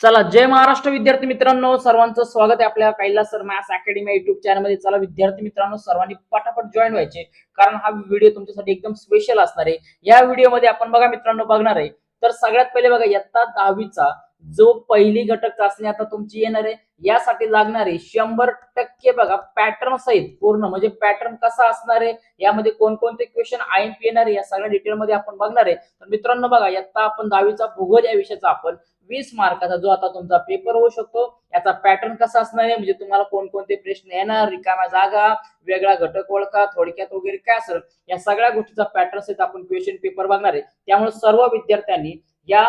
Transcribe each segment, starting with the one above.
चला, जय महाराष्ट्र विद्यार्थी मित्रांनो, सर्वांचं स्वागत आहे आपल्या Kailas sir maths academy YouTube channel मध्ये. चला विद्यार्थी मित्रांनो, सर्वांनी पटापट जॉईन व्हायचे, कारण हा व्हिडिओ तुमच्यासाठी एकदम स्पेशल असणार आहे. या व्हिडिओमध्ये आपण बघा मित्रांनो बघणार आहे, तर सगळ्यात पहिले बघा इयत्ता 10वीचा जो पहिली घटक चाचणी आता तुमची येणार आहे, यासाठी लागणारे 100% बघा पॅटर्न सहित पूर्ण, म्हणजे पॅटर्न कसा असणार आहे, यामध्ये कोणकोणते क्वेश्चन आयएमपी येणार आहे, या सगळ्या डिटेल मध्ये आपण बघणार आहे. तर मित्रांनो बघा, इयत्ता आपण 10वीचा भूगोल या विषयाचा आपण 20 मार्काचा जो आता तुमचा पेपर होऊ शकतो, याचा पॅटर्न कसा असणार आहे, म्हणजे तुम्हाला कोणकोणते प्रश्न येणार, रिकाम्या जागा, वेगळा घटक ओळखा, थोडक्यात वगैरे काय असेल, या सगळ्या गोष्टीचा पॅटर्न सहित आपण क्वेश्चन पेपर बघणार आहे. त्यामुळे सर्व विद्यार्थ्यांनी या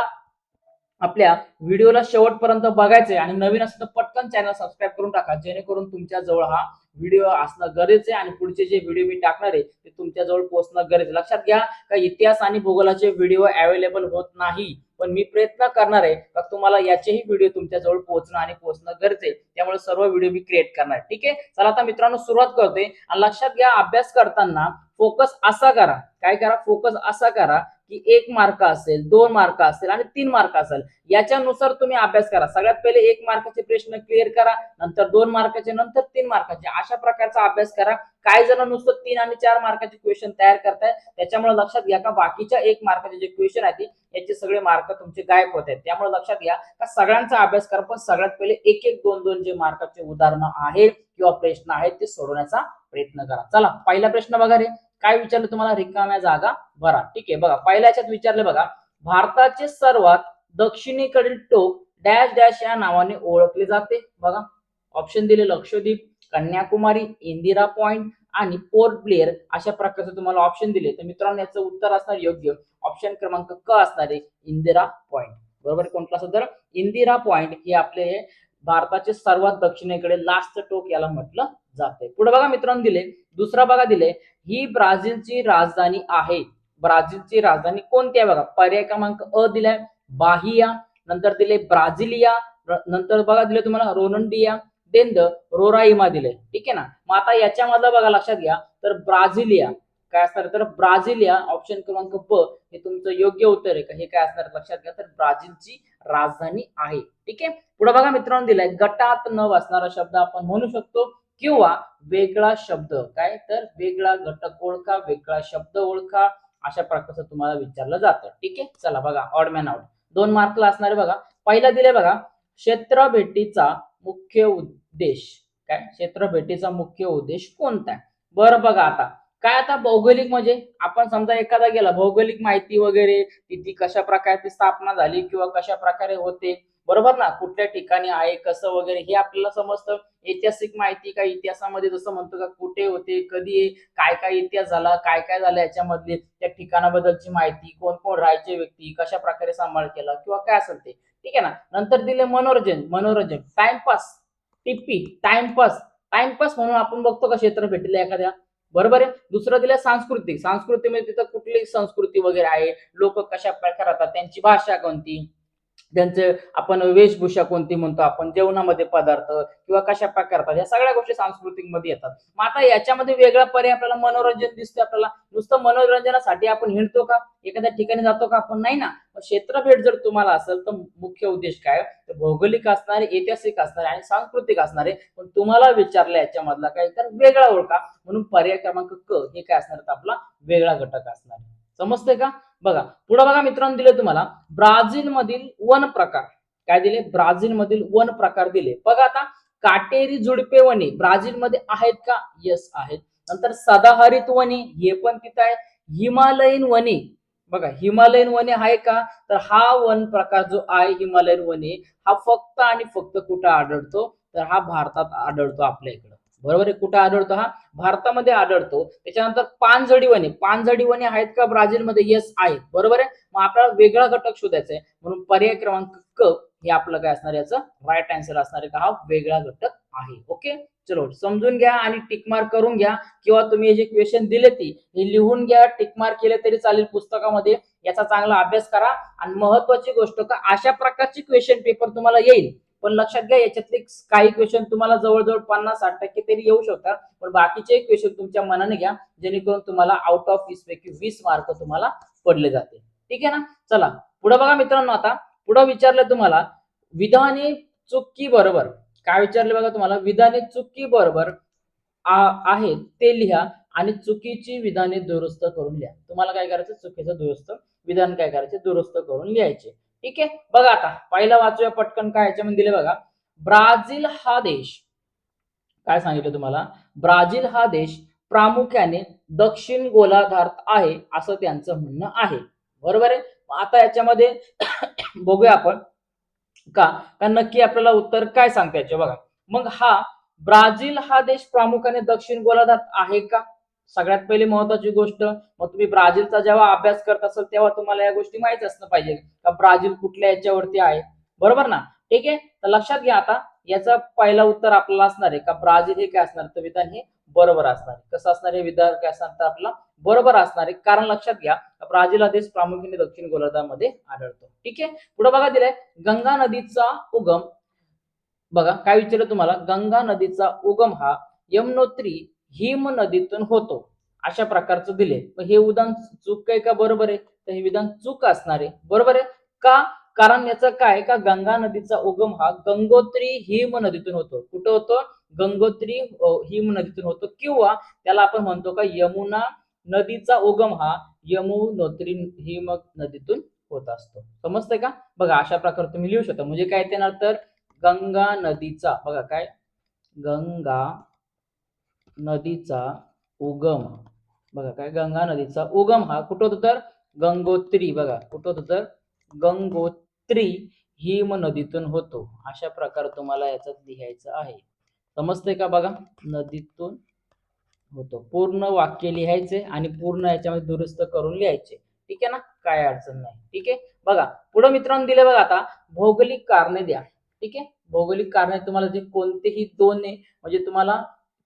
आपल्या व्हिडिओला शेवटपर्यंत बघायचंय, आणि नवीन असेल तर पटकन चॅनल सबस्क्राईब करून टाका, जेणेकरून तुमच्या जवळ हा व्हिडिओ असणं गरजेचं आहे, आणि पुढचे जे व्हिडिओ मी टाकणार आहे ते तुमच्या जवळ पोहोचणं गरजेचं. लक्षात घ्या का इतिहास आणि भूगोलाचे व्हिडिओ अवेलेबल होत नाही, पण मी प्रयत्न करणार आहे का तुम्हाला याचेही व्हिडिओ तुमच्या जवळ पोहोचणं आणि पोहोचणं गरजेचं आहे. त्यामुळे सर्व व्हिडिओ मी क्रिएट करणार. ठीक आहे, चला आता मित्रांनो सुरुवात करते. आणि लक्षात घ्या, अभ्यास करताना फोकस असा करा, काय करा, फोकस असा करा की 1 मार्क असेल, 2 मार्क असेल आणि 3 मार्क असेल, याच्यानुसार तुम्ही अभ्यास करा. सगळ्यात पहिले 1 मार्काचे प्रश्न क्लिअर करा, नंतर 2 मार्काचे, नंतर 3 मार्काचे, अशा प्रकारचा अभ्यास करा. काही जण नुसतं 3 आणि 4 मार्काचे क्वेश्चन तयार करतायत, त्याच्यामुळे लक्षात घ्या का बाकीच्या 1 मार्काचे जे क्वेश्चन आहेत याचे सगळे मार्क तुमचे गायब होत आहेत. त्यामुळे लक्षात घ्या का सगळ्यांचा अभ्यास करा, पण सगळ्यात पहिले 1-1, 2-2 जे मार्काचे उदाहरणं आहेत किंवा प्रश्न आहेत ते सोडवण्याचा प्रयत्न करा. चला, पहिला प्रश्न बघा रे, काय विचारलं तुम्हाला, रिकाम्या जागा भरा. ठीक आहे, बघा पहिल्या याच्यात विचारले बघा, भारताचे सर्वात दक्षिणेकडील टोक डॅश डॅश या नावाने ओळखले जाते. बघा ऑप्शन दिले, लक्षद्वीप, कन्याकुमारी, इंदिरा पॉइंट आणि पोर्ट ब्लेअर, अशा प्रकारचे तुम्हाला ऑप्शन दिले. तर मित्रांनो याचं उत्तर असणार योग्य ऑप्शन क्रमांक क असणार आहे, इंदिरा पॉइंट. बरोबर, कोणतं असं, तर इंदिरा पॉइंट हे आपले भारताचे सर्वात दक्षिणेकडे लास्ट टोक याला म्हटलं जाते. पुढे बघा मित्रांनो दिले, दुसरा बघा दिले, ही ब्राझीलची राजधानी आहे. ब्राझीलची राजधानी कोणती आहे बघा, पर्याय क्रमांक अ दिलाय बाहिया, नंतर दिले ब्राझिलिया, नंतर बघा दिले तुम्हाला रोनंडिया, देन द रोराइमा दिले. ठीक आहे ना, मग आता याच्यामधलं बघा लक्षात घ्या, तर ब्राझिलिया काय असणार, तर ब्राझिलिया ऑप्शन क्रमांक ब हे तुमचं योग्य उत्तर आहे का, हे काय असणार लक्षात घ्या, तर ब्राझीलची राजधानी आहे. ठीक आहे, पुढे बघा मित्रांनो दिलाय, गटात न बसणारा शब्द आपण म्हणू शकतो किंवा वेगळा शब्द, काय तर वेगळा घटक ओळखा, वेगळा शब्द ओळखा, अशा प्रकारचं तुम्हाला विचारलं जातं. ठीक आहे, चला बघा, ऑड मॅन आउट 2 मार्कला असणारे बघा. पहिला दिले बघा, क्षेत्र भेटीचा मुख्य उद्देश, काय क्षेत्र भेटीचा मुख्य उद्देश कोणता आहे. बरं बघा आता काय, आता भौगोलिक म्हणजे आपण समजा एखादा गेला, भौगोलिक माहिती वगैरे, ती कशा प्रकारे स्थापना झाली किंवा कशा प्रकारे होते, बरोबर ना, कुठल्या ठिकाणी आहे कसं वगैरे हे आपल्याला समजतं. ऐतिहासिक माहिती, काय इतिहासामध्ये जसं म्हणतो का कुठे होते, कधी, काय काय इतिहास झाला, काय काय झालं, याच्यामधले त्या ठिकाणाबद्दलची माहिती, कोण कोण राहायचे व्यक्ती, कशा प्रकारे सांभाळ केला किंवा काय असेल ते. ठीक आहे ना, नंतर दिले मनोरंजन, मनोरंजन टाइमपास, टिप्पी टाइमपास, टाइमपास म्हणून आपण बघतो का क्षेत्र भेटले एखाद्या, बरोबर आहे. दुसरं दिलं सांस्कृतिक, सांस्कृतिक म्हणजे तिथं कुठली संस्कृती वगैरे आहे, लोक कशा प्रकारे राहतात, त्यांची भाषा कोणती, त्यांचे आपण वेशभूषा कोणती म्हणतो, आपण जेवणामध्ये पदार्थ किंवा कशा प्रकार, या सगळ्या गोष्टी सांस्कृतिक मध्ये येतात. मग आता याच्यामध्ये वेगळा पर्याय आपल्याला मनोरंजन दिसतोय, आपल्याला नुसतं मनोरंजनासाठी आपण हिंडतो का, एखाद्या ठिकाणी जातो का आपण, नाही ना. क्षेत्रभेट जर तुम्हाला असेल तर मुख्य उद्देश काय, तर भौगोलिक असणारे, ऐतिहासिक असणारे आणि सांस्कृतिक असणारे, पण तुम्हाला विचारलं याच्यामधला काय, तर वेगळा ओळखा, म्हणून पर्याय क्रमांक क हे काय असणार, तर आपला वेगळा घटक असणार. समजतंय का. बघा पुढे बघा मित्रांनो दिले तुम्हाला, ब्राझील मधील वन प्रकार, काय दिले, ब्राझील मधील वन प्रकार दिले. बघा आता, काटेरी झुडपे वने ब्राझील मध्ये आहेत का, यस आहेत. नंतर सदाहरित वने हे पण तिथं आहे. हिमालयीन वने, बघा हिमालयीन वने आहे का, तर हा वन प्रकार जो आहे हिमालयीन वने, हा फक्त आणि फक्त कुठं आढळतो, तर हा भारतात आढळतो आपल्या इकडं. बरोबर आहे, कुठं आढळतो, हा भारतामध्ये आढळतो. त्याच्यानंतर पानझडी वने, पानझडी वने आहेत का ब्राझीलमध्ये, येस आहेत. बरोबर आहे, मग आपल्याला वेगळा घटक शोधायचा आहे, म्हणून पर्याय क्रमांक क हे आपलं काय असणार, याचं राईट आन्सर असणार आहे का, हा वेगळा घटक आहे. ओके, चलो समजून घ्या आणि टिक मार्क करून घ्या, किंवा तुम्ही जे क्वेश्चन दिले ती हे लिहून घ्या, टिक मार्क केले तरी चालेल पुस्तकामध्ये. याचा चांगला अभ्यास करा, आणि महत्वाची गोष्ट का अशा प्रकारची क्वेश्चन पेपर तुम्हाला येईल, पण लक्षात घ्या याच्यातले काही क्वेश्चन तुम्हाला जवळजवळ 50-60% तरी येऊ शकतात, पण बाकीचे क्वेश्चन तुमच्या मनाने घ्या, जेणेकरून तुम्हाला आउट ऑफ 20 पैकी 20 मार्क तुम्हाला पडले जाते. ठीक आहे ना. चला पुढे बघा मित्रांनो, आता पुढे विचारलं तुम्हाला, विधाने चुकी बरोबर काय विचारले बघा तुम्हाला, विधाने चुकी बरोबर आहेत ते लिहा आणि चुकीची विधाने दुरुस्त करून लिहा. तुम्हाला काय करायचं, चुकीचं दुरुस्त विधान काय करायचे, दुरुस्त करून लिहायचे. ठीक आहे, बघा आता पहिला वाचूया पटकन. काय याच्यामध्ये दिले बघा, ब्राझील हा देश, काय सांगितलं तुम्हाला, ब्राझील हा देश प्रामुख्याने दक्षिण गोलार्धात आहे असं त्यांचं म्हणणं आहे. बरोबर आहे. आता याच्यामध्ये बघूया आपण का नक्की आपल्याला उत्तर काय सांगता याचे बघा. मग हा ब्राझील हा देश प्रामुख्याने दक्षिण गोलार्धात आहे का, सगळ्यात पहिली महत्वाची गोष्ट. मग तुम्ही ब्राझीलचा जेव्हा अभ्यास करत असाल तेव्हा तुम्हाला या गोष्टी माहित असणं पाहिजे का ब्राझील कुठल्या याच्यावरती आहे. बरोबर ना. ठीक आहे, तर लक्षात घ्या आता याचा पहिला उत्तर आपल्याला असणार आहे का ब्राझील हे काय असणार, तर विधान हे बरोबर असणार आहे. कसं असणार आहे विधान, काय असणार तर आपला बरोबर असणार आहे. कारण लक्षात घ्या ब्राझील हा देश प्रामुख्याने दक्षिण गोलार्धामध्ये आढळतो. ठीक आहे, पुढे बघा दिलंय गंगा नदीचा उगम. बघा काय विचारलं तुम्हाला, गंगा नदीचा उगम हा यमुनोत्री हिम नदीतून होतो अशा प्रकारचं दिले. हे उदाहरण चूक आहे का बरोबर आहे, तर हे विधान चूक असणार आहे. बरोबर आहे का, कारण याचं काय का गंगा नदीचा उगम हा गंगोत्री हिम नदीतून होतो. कुठं होतो, गंगोत्री हिम नदीतून होतो, किंवा त्याला आपण म्हणतो का यमुना नदीचा उगम हा यमुनोत्री हिम नदीतून होत असतो. समजतंय का. बघा अशा प्रकारे तुम्ही लिहू शकता. म्हणजे काय येणार तर गंगा नदीचा, बघा काय, गंगा नदीचा उगम, बघा काय, गंगा नदीचा उगम हा कुठं होतो तर गंगोत्री, बघा कुठं होतो तर गंगोत्री हिम नदीतून होतो. अशा प्रकारे तुम्हाला याच्यात लिहायचं आहे. समजतंय का. बघा नदीतून होतो, पूर्ण वाक्य लिहायचे आणि पूर्ण याच्यामध्ये दुरुस्त करून लिहायचे. ठीक आहे ना, काय अडचण नाही. ठीक आहे, बघा पुढे मित्रांनो दिले बघा आता भौगोलिक कारणे द्या. ठीक आहे, भौगोलिक कारणे तुम्हाला जे कोणतेही दोन आहे म्हणजे तुम्हाला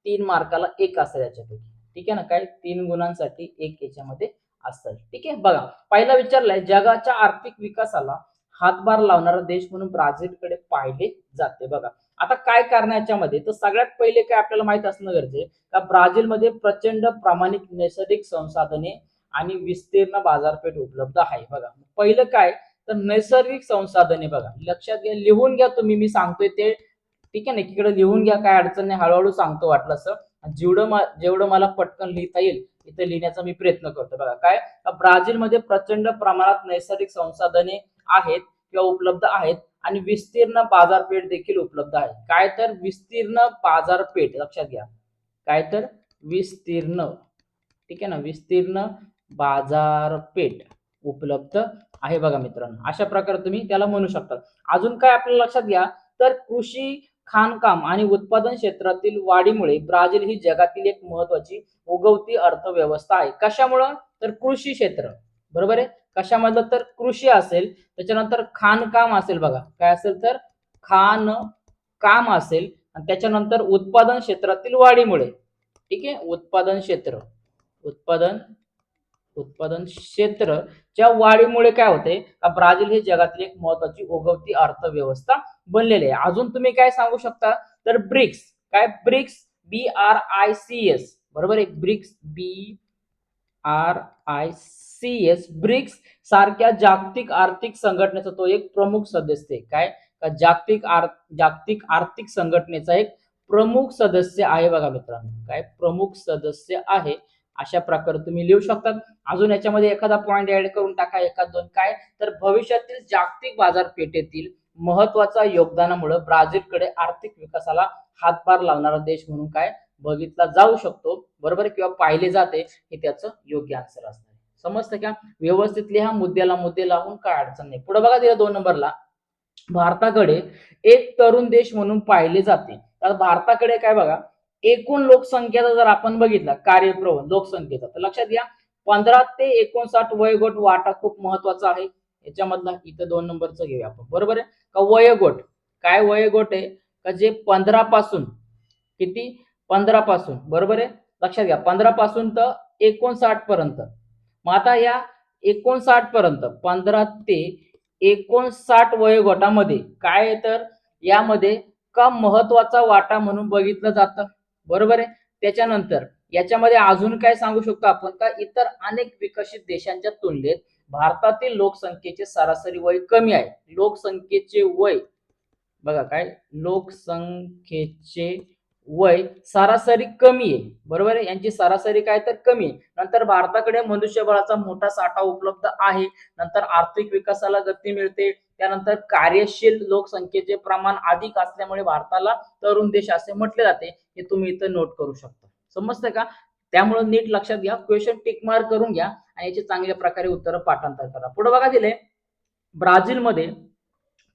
3 मार्काला एक असेल याच्यापैकी. ठीक आहे ना, काय 3 गुणांसाठी एक याच्यामध्ये असेल. ठीक आहे, बघा पहिला विचारलाय जगाच्या आर्थिक विकासाला हातभार लावणारा देश म्हणून ब्राझीलकडे पाहिले जाते. बघा आता काय कारण याच्यामध्ये, तर सगळ्यात पहिले काय आपल्याला माहित असणं गरजेचं का ब्राझीलमध्ये प्रचंड प्रामाणिक नैसर्गिक संसाधने आणि विस्तीर्ण बाजारपेठ उपलब्ध आहे. बघा पहिलं काय तर नैसर्गिक संसाधने. बघा लक्षात घ्या, लिहून घ्या तुम्ही, मी सांगतोय ते. ठीक आहे ना, एकीकडे लिहून घ्या, काय अडचण नाही, हळूहळू सांगतो वाटलं असं. जेवढं मला पटकन लिहिता येईल इथे लिहिण्याचा मी प्रयत्न करतो. बघा काय, ब्राझीलमध्ये प्रचंड प्रमाणात नैसर्गिक संसाधने आहेत किंवा उपलब्ध आहेत आणि विस्तीर्ण बाजारपेठ देखील उपलब्ध आहे. काय तर विस्तीर्ण बाजारपेठ, लक्षात घ्या काय तर विस्तीर्ण, ठीक आहे ना, विस्तीर्ण बाजारपेठ उपलब्ध आहे. बघा मित्रांनो अशा प्रकारे तुम्ही त्याला म्हणू शकता. अजून काय आपल्याला लक्षात घ्या तर कृषी, खाणकाम आणि उत्पादन क्षेत्रातील वाढीमुळे ब्राझील ही जगातील एक महत्वाची उगवती अर्थव्यवस्था आहे. कशामुळं तर कृषी क्षेत्र. बरोबर आहे, कशामधलं तर कृषी असेल, त्याच्यानंतर खाणकाम असेल, बघा काय असेल तर खाण काम असेल, आणि त्याच्यानंतर उत्पादन क्षेत्रातील वाढीमुळे. ठीक आहे, उत्पादन क्षेत्र, उत्पादन उत्पादन क्षेत्रच्या वाढीमुळे काय होते ब्राझील हे जगातील एक महत्वाची उगवती अर्थव्यवस्था बनलेली आहे. अजून तुम्ही काय सांगू शकता तर ब्रिक्स. काय ब्रिक्स, BRICS, बरोबर आहे, ब्रिक्स BRICS, ब्रिक्स सारख्या जागतिक आर्थिक संघटनेचा तो एक प्रमुख सदस्य आहे. काय जागतिक आर्थिक संघटनेचा एक प्रमुख सदस्य आहे. बघा मित्रांनो काय प्रमुख सदस्य आहे. अशा प्रकारे तुम्ही लिहू शकता. अजून याच्यामध्ये एखादा पॉइंट ऍड करून टाका, एखाद दोन. काय तर भविष्यातील जागतिक बाजारपेठेतील महत्वाच्या योगदानामुळे ब्राझीलकडे आर्थिक विकासाला हातभार लावणारा देश म्हणून काय बघितला जाऊ शकतो. बरोबर, किंवा पाहिले जाते, हे त्याचं योग्य आन्सर असणार. समजतं का. व्यवस्थित लिहा, मुद्द्याला मुद्दे लावून काय अडचण नाही. पुढे बघा दिलं 2 नंबरला, भारताकडे एक तरुण देश म्हणून पाहिले जाते. तर भारताकडे काय बघा एकूण लोकसंख्येचा जर आपण बघितला कार्यप्रवण लोकसंख्येचा, तर लक्षात घ्या 15 ते 59 वयोगट वाटा खूप महत्वाचा आहे. याच्यामधला इथं 2 नंबरचं घेऊया आपण. बरोबर आहे का, वयोगट. काय वयोगट आहे का जे 15 पासून किती 15 पासून, बरोबर आहे, लक्षात घ्या 15 पासून तर 59 पर्यंत. मग आता या 59 पर्यंत 15 ते 59 वयोगटामध्ये काय आहे तर यामध्ये का महत्वाचा वाटा म्हणून बघितलं जातं. बरोबर आहे. त्याच्यानंतर याच्यामध्ये अजून काय सांगू शकतो आपण का इतर अनेक विकसित देशांच्या तुलनेत भारतातील लोकसंख्येचे सरासरी वय कमी आहे. लोकसंख्येचे वय बघा काय, लोकसंख्येचे वय सरासरी कमी आहे, बरोबर आहे. यांची सरासरी काय तर कमी आहे. नंतर भारताकडे मनुष्यबळाचा मोठा साठा उपलब्ध आहे. नंतर आर्थिक विकासाला गती मिळते. त्यानंतर कार्यशील लोकसंख्येचे प्रमाण अधिक असल्यामुळे भारताला तरुण देश असे म्हटले जाते. हे तुम्ही इथं नोट करू शकता. समजतंय का? त्यामुळे नीट लक्षात घ्या. क्वेश्चन टिक मार्क करून घ्या आणि याची चांगल्या प्रकारे उत्तरं पाठांतर करा. पुढे बघा दिले, ब्राझीलमध्ये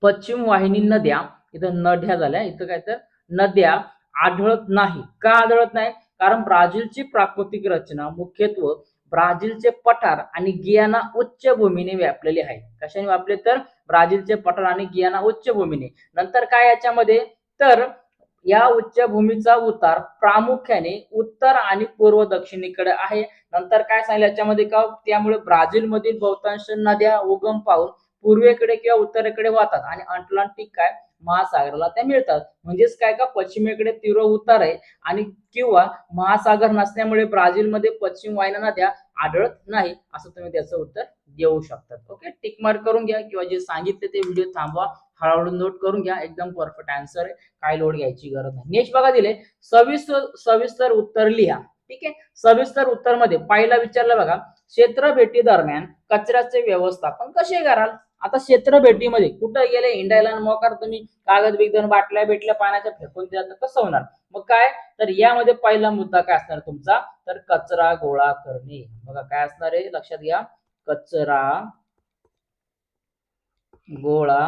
पश्चिम वाहिनी नद्या, इथं नद्या झाल्या, इथं काय तर नद्या आढळत नाही. का आढळत नाही? कारण ब्राझीलची प्राकृतिक रचना मुख्यत्वे ब्राझीलचे पठार आणि गियाना उच्चभूमीने व्यापलेले आहे. कशाने व्यापले? तर ब्राझीलचे पठार आणि गियाना उच्चभूमीने. नंतर काय याच्यामध्ये, तर या उच्चभूमीचा उतार प्रामुख्याने उत्तर आणि पूर्व दक्षिणेकडे आहे. नंतर काय सांगितलं याच्यामध्ये, का त्यामुळे ब्राझीलमधील बहुतांश नद्या उगम पावून पूर्वेकडे किंवा उत्तरेकडे वाहतात आणि अटलांटिक काय महासागराला त्या मिळतात. म्हणजेच काय, का पश्चिमेकडे तीव्र उतार आहे आणि किंवा महासागर नसल्यामुळे ब्राझीलमध्ये पश्चिम वाहिन्या नद्या आढळत नाही, असं तुम्ही त्याचं उत्तर देऊ शकतात. ओके, टिक मार्क करून घ्या किंवा जे सांगितले ते व्हिडिओ थांबवा, हळूहळू नोट करून घ्या. एकदम परफेक्ट आन्सर आहे, काय लोड घ्यायची गरज नाही. नेक्स्ट बघा दिले, सविस्तर सविस्तर उत्तर लिहा. ठीक आहे, सविस्तर उत्तर मध्ये पहिला विचारलं बघा, क्षेत्र भेटी दरम्यान कचऱ्याचे व्यवस्थापन कसे कराल? आता क्षेत्र भेटीमध्ये कुठं गेले हिंडायला आणि मोकार तुम्ही कागद बिगदन बाटल्या भेटल्या पाण्याच्या फेकून द्या, तर कसं होणार? मग काय, तर यामध्ये पहिला मुद्दा काय असणार तुमचा, तर कचरा गोळा करणे. बघा काय असणार आहे, लक्षात घ्या, कचरा गोळा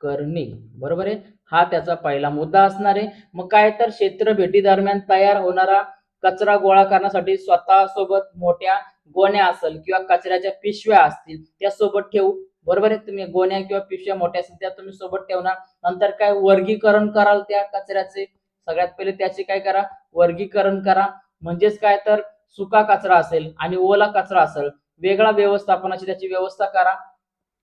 करणे, बरोबर आहे. हा त्याचा पहिला मुद्दा असणार आहे. मग काय, तर क्षेत्र भेटी दरम्यान तयार होणारा कचरा गोळा करण्यासाठी स्वतः सोबत मोठ्या गोण्या असेल किंवा कचऱ्याच्या पिशव्या असतील त्या सोबत ठेवू, बरोबर आहे. तुम्ही गोण्या किंवा पिशव्या मोठ्या असतील त्या तुम्ही सोबत ठेवणार. नंतर काय, वर्गीकरण कराल त्या कचऱ्याचे. सगळ्यात पहिले त्याचे काय करा, वर्गीकरण करा. म्हणजेच काय, तर सुका कचरा असेल आणि ओला कचरा असेल, वेगळा व्यवस्थापनाची त्याची व्यवस्था करा.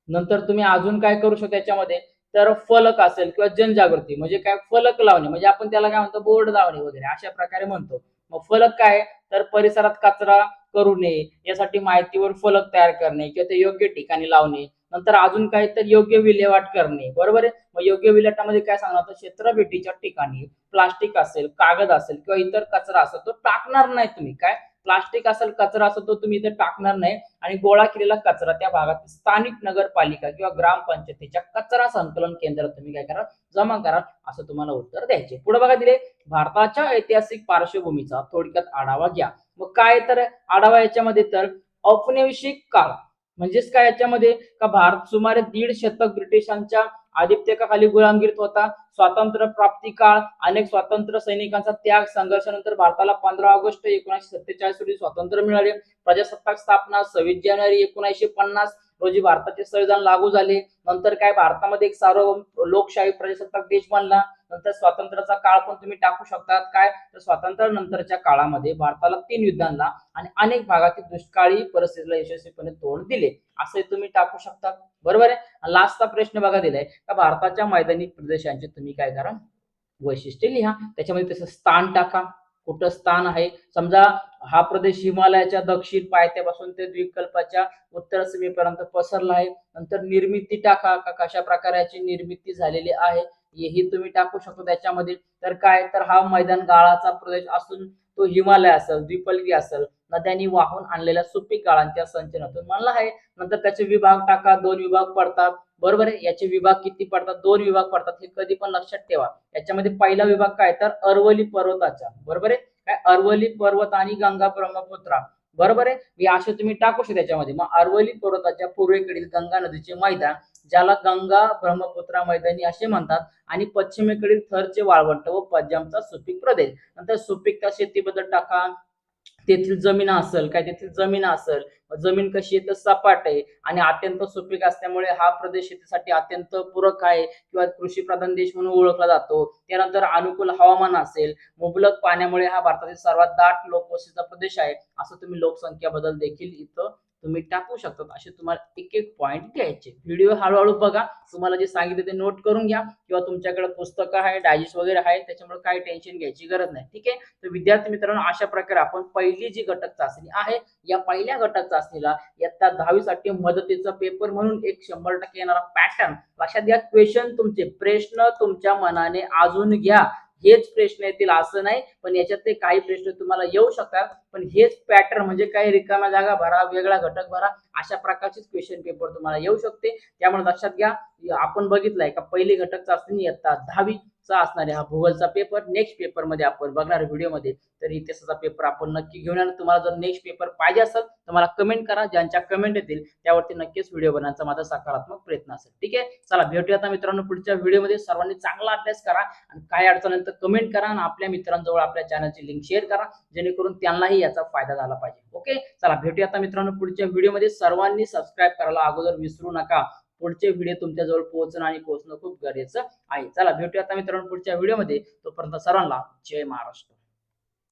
नंतर तुम्ही अजून काय करू शकता याच्यामध्ये, तर फलक असेल किंवा जनजागृती, म्हणजे काय, फलक लावणे, म्हणजे आपण त्याला काय म्हणतो, बोर्ड लावणे वगैरे अशा प्रकारे म्हणतो. मग फलक काय, तर परिसरात कचरा करू नये यासाठी माहितीवर फलक तयार करणे किंवा ते योग्य ठिकाणी लावणे. नंतर अजून काय, तर योग्य विल्हेवाट करणे, बरोबर आहे. मग योग्य विल्हेवाटामध्ये काय सांगणार, तर क्षेत्र भेटीच्या ठिकाणी प्लास्टिक असेल, कागद असेल किंवा इतर कचरा असेल तो टाकणार नाही तुम्ही. काय, प्लास्टिक असेल, कचरा असेल तो तुम्ही इथे टाकणार नाही. आणि गोळा केलेला कचरा त्या भागातील स्थानिक नगरपालिका किंवा ग्रामपंचायतीच्या कचरा संकलन केंद्रात तुम्ही काय करा, जमा करा, असं तुम्हाला उत्तर द्यायचे. पुढे बघा दिले, भारताच्या ऐतिहासिक पार्श्वभूमीचा थोडक्यात आढावा घ्या. मग काय, तर आढावा याच्यामध्ये, तर औपनिवेशिक काळ म्हणजेच काय याच्यामध्ये, का भारत सुमारे 1.5 शतक ब्रिटिशांच्या आधिपत्याखाली गुलामगिरीत होता. स्वातंत्र्य प्राप्ती काळ, अनेक स्वातंत्र्य सैनिकांचा त्याग संघर्षानंतर भारताला 15 ऑगस्ट 1947 रोजी स्वातंत्र्य मिळाले. प्रजासत्ताक स्थापना 26 जानेवारी 1950 रोजी भारताचे संविधान लागू झाले. नंतर काय, भारतामध्ये एक सार्वभौम लोकशाही प्रजासत्ताक देश बनला. नंतर स्वातंत्र्याचा काळ पण तुम्ही टाकू शकतात. काय, तर स्वातंत्र्यानंतरच्या काळामध्ये भारताला 3 युद्धांना आणि अनेक भागातील दुष्काळी परिस्थितीला यशस्वीपणे तोंड दिले, असे तुम्ही टाकू शकता, बरोबर आहे. लास्टचा प्रश्न बघा दिलाय, का भारताच्या मैदानी प्रदेशांचे तुम्ही काय करा, वैशिष्ट्य लिहा. त्याच्यामध्ये त्याचं स्थान टाका, कुठं स्थान आहे. समजा हा प्रदेश हिमालयाच्या दक्षिण पायथ्यापासून ते द्वीपकल्पाच्या उत्तर सीमेपर्यंत पसरला आहे. नंतर निर्मिती टाका, का कशा प्रकारे याची निर्मिती झालेली आहे हेही तुम्ही टाकू शकतो त्याच्यामध्ये. तर काय, तर हा मैदान गाळाचा प्रदेश असून तो हिमालय असेल, द्वीपकल्पी असेल, नद्यांनी वाहून आणलेल्या सुपीक गाळांच्या संचयनातून बनला आहे. नंतर त्याचे विभाग टाका, 2 विभाग पडतात, बरोबर आहे. याचे विभाग किती पडतात, 2 विभाग पडतात, हे कधी पण लक्षात ठेवा. याच्यामध्ये पहिला विभाग काय, तर अरवली पर्वताचा, बरोबर आहे. काय, अरवली पर्वत आणि गंगा ब्रह्मपुत्रा, बरोबर आहे. हे असे तुम्ही टाकू शकता त्याच्यामध्ये. मग अरवली पर्वताच्या पूर्वेकडील गंगा नदीचे मैदान, ज्याला गंगा ब्रह्मपुत्रा मैदानी असे म्हणतात, आणि पश्चिमेकडील थरचे वाळवंट व पंजाबचा सुपीक प्रदेश. नंतर सुपीकता शेतीबद्दल टाका, तेथील जमीन असेल, काय तेथील जमीन असेल, जमीन कशी आहे, तर सपाट आहे आणि अत्यंत सुपीक असल्यामुळे हा प्रदेश शेतीसाठी अत्यंत पूरक आहे किंवा कृषी प्रधान देश म्हणून ओळखला जातो. त्यानंतर अनुकूल हवामान असेल, मुबलक पाण्यामुळे हा भारतातील सर्वात दाट लोकवस्तीचा प्रदेश आहे, असं तुम्ही लोकसंख्या बद्दल देखील इथं तुम्ही टाकू शकतात. असे तुम्हाला एक एक पॉईंट घ्यायचे. व्हिडिओ हळूहळू बघा, तुम्हाला जे सांगितले ते नोट करून घ्या किंवा तुमच्याकडे पुस्तकं आहे, डायजेस्ट वगैरे आहे, त्याच्यामुळे काही टेन्शन घ्यायची गरज नाही. ठीक आहे, तर विद्यार्थी मित्रांनो, अशा प्रकारे आपण पहिली जी घटक चाचणी आहे, या पहिल्या घटक चाचणीला इयत्ता 10वी साठी मदतीचा पेपर म्हणून एक 100% येणारा पॅटर्न लक्षात घ्या. क्वेश्चन तुमचे प्रश्न तुमच्या मनाने अजून घ्या. हेच प्रश्न येतील असं नाही, पण याच्यातले काही प्रश्न तुम्हाला येऊ शकतात, पण हेच पॅटर्न म्हणजे काही रिकाम्या जागा भरा, वेगळा घटक भरा, अशा प्रकारचीच क्वेश्चन पेपर तुम्हाला येऊ शकते. त्यामुळे लक्षात घ्या, आपण बघितलंय का पहिली घटक चाचणी इयत्ता 10वी चा असणार आहे हा भूगोलचा पेपर. नेक्स्ट पेपर मध्ये आपण बघणार व्हिडिओमध्ये तर इतिहासाचा पेपर आपण नक्की घेऊन येणार. तुम्हाला जर नेक्स्ट पेपर पाहिजे असेल तर मला कमेंट करा. ज्यांच्या कमेंट येतील त्यावरती नक्कीच व्हिडिओ बनवण्याचा माझा सकारात्मक प्रयत्न असेल. ठीक आहे, चला भेटूया आता मित्रांनो पुढच्या व्हिडिओमध्ये. सर्वांनी चांगला अभ्यास करा आणि काय अडचण तर कमेंट करा आणि आपल्या मित्रांजवळ आपल्या चॅनलची लिंक शेअर करा, जेणेकरून त्यांनाही याचा फायदा झाला पाहिजे. ओके, चला भेटूया आता मित्रांनो पुढच्या व्हिडिओमध्ये. सर्वांनी सबस्क्राईब करायला अगोदर विसरू नका. पुढचे व्हिडिओ तुमच्याजवळ पोहोचणं आणि पोहोचणं खूप गरजेचं आहे. चला भेटूया आता मित्रांनो पुढच्या व्हिडिओमध्ये. तोपर्यंत सर्वांना जय महाराष्ट्र.